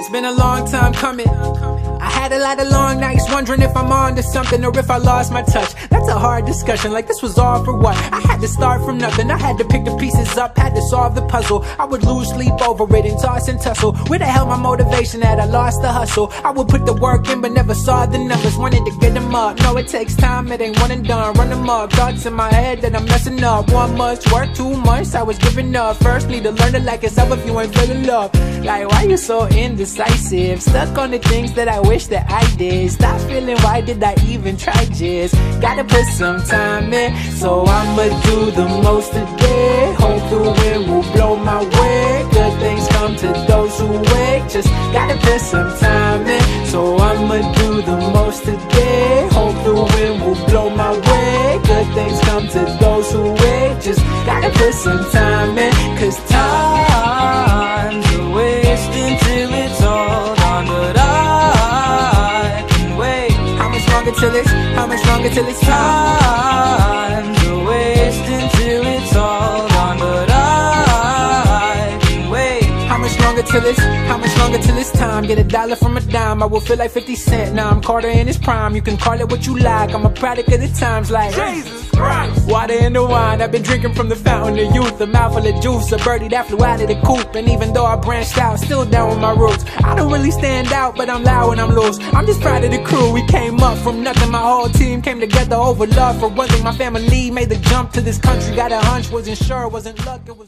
It's been a long time coming. I had a lot of long nights wondering if I'm on to something or if I lost my touch. That's a hard discussion, like this was all for what? I had to start from nothing, I had to pick the pieces up, had to solve the puzzle. I would lose sleep over it and toss and tussle. Where the hell my motivation at? I lost the hustle. I would put the work in but never saw the numbers, wanted to get them up. No, it takes time, it ain't one and done. Run them up, thoughts in my head that I'm messing up. 1 month's work, 2 months, I was giving up. First need to learn to like yourself if you ain't feeling love. Like why you so indecisive? Stuck on the things that I wish that I did. Stop feeling, why did I even try? Just gotta put some time in, so I'ma do the most today. Hope the wind will blow my way. Good things come to those who wait. Just gotta put some time in, so I'ma do the most today. Hope the wind will blow my way. Good things come to those who wait. Just gotta put some time in, cause time's a wasting till it's all gone. But I can wait. How much longer till it's time's a wasting till it's all gone. But I can wait. How much longer till it's time? Get $1 from a dime, I will feel like 50 Cent. Now I'm Carter in his prime. You can call it what you like, I'm a product of the times. Like Jesus Christ, water in the wine, I've been drinking from the fountain of youth. A mouthful of juice, a birdie that flew out of the coop. And even though I branched out, still down with my roots. I don't really stand out, but I'm loud when I'm loose. I'm just proud of the crew, we came up from nothing. My whole team came together over love. For one thing, my family made the jump to this country. Got a hunch, wasn't sure, wasn't luck, it was